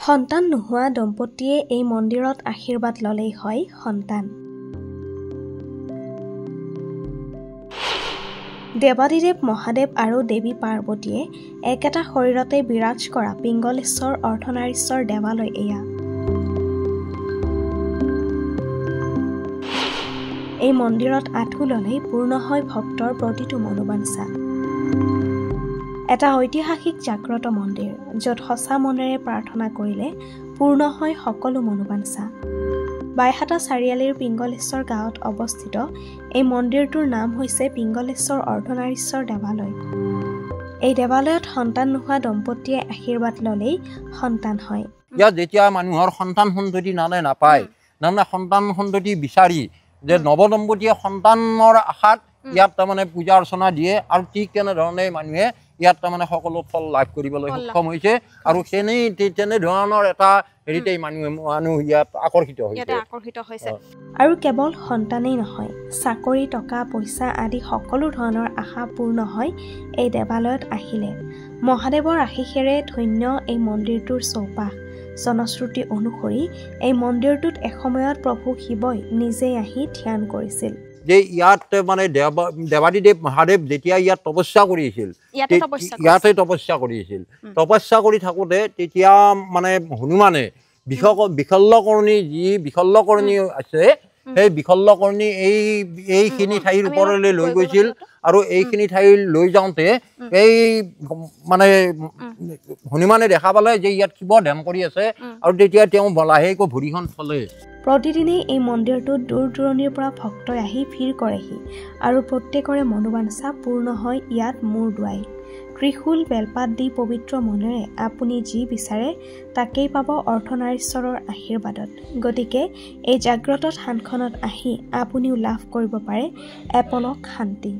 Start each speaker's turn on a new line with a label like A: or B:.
A: সন্তান নোহোৱা দম্পতীয়ে এই মন্দিৰত আশীৰ্বাদ ল'লেই হয় সন্তান। দেৱাদিদেৱ মহাদেৱ আৰু দেৱী পাৰ্বতীয়ে একেটা শৰীৰতে বিৰাজ কৰা পিংগলেশ্বৰ অৰ্ধনাৰীশ্বৰ দেৱালয় এয়া। এই মন্দিৰত আঁঠু ল'লেই পূৰ্ণ হয় ভক্তৰ প্ৰতিটো মনোবাঞ্ছা। এটা ঐতিহাসিক জাগ্ৰত মন্দিৰ য'ত সঁচা মনেৰে প্ৰাৰ্থনা কৰিলে পূৰ্ণ হয় সকলো মনোবাঞ্ছা। বাইহাটা চাৰিআলিৰ পিংগলেশ্বৰ গাঁৱত অৱস্থিত এই মন্দিৰটোৰ নাম হৈছে পিংগলেশ্বৰ অৰ্ধনাৰীশ্বৰ দেৱালয়। এই দেৱালয়ত সন্তান নোহোৱা দম্পতীয়ে আশীৰ্বাদ ল'লেই সন্তান হয়।
B: ইয়াত যেতিয়া মানুহৰ সন্তান সন্ততি নাপায় সন্তান সন্ততি বিচাৰি যে নৱদম্পতীয়ে সন্তানৰ আশাত ইয়াত তাৰমানে পূজা অৰ্চনা দিয়ে আৰু ঠিক তেনেধৰণে মানুহে ইয়াত তাৰমানে সকলো ফল লাভ কৰিবলৈ সক্ষম হৈছে আৰু তেনেধৰণৰ এটা হেৰিতে মানুহ ইয়াত আকৰ্ষিত হৈছে।
A: আৰু কেৱল সন্তানেই নহয়, চাকৰি টকা পইচা আদি সকলো ধৰণৰ আশা পূৰ্ণ হয় এই দেৱালয়ত আহিলে। মহাদেৱৰ আশীষেৰে ধন্য এই মন্দিৰটোৰ চৌপাশ। জনশ্ৰুতি অনুসৰি এই মন্দিৰটোত এসময়ত প্ৰভু শিৱই নিজেই আহি ধ্যান কৰিছিল।
B: যে ইয়াত মানে দেৱাদিদেৱ মহাদেৱ যেতিয়া ইয়াত তপস্যা কৰিছিল, ইয়াতে তপস্যা কৰিছিল। তপস্যা কৰি থাকোঁতে তেতিয়া মানে হনুমানে বিশল্যকৰ্ণী যি বিশল্যকৰ্ণী আছে সেই বিশল্যকৰ্ণী এইখিনি ঠাইৰ ওপৰলৈ লৈ গৈছিল আৰু এইখিনি ঠাই লৈ যাওঁতে এই মানে হনুমানে দেখা পালে যে ইয়াত শিৱ ধ্যান কৰি আছে আৰু তেতিয়া তেওঁ লাহেকৈ ভৰিখন থলে।
A: প্ৰতিদিনেই এই মন্দিৰটোত দূৰ দূৰণিৰ পৰা ভক্তই আহি ভিৰ কৰেহি আৰু প্ৰত্যেকৰে মনোবাঞ্ছা পূৰ্ণ হয় ইয়াত মূৰ দোৱাই। ত্ৰিশূল বেলপাত দি পবিত্ৰ মনেৰে আপুনি যি বিচাৰে তাকেই পাব অৰ্ধনাৰীশ্বৰৰ আশীৰ্বাদত। গতিকে এই জাগ্ৰত থানখনত আহি আপুনিও লাভ কৰিব পাৰে এপলক শান্তি।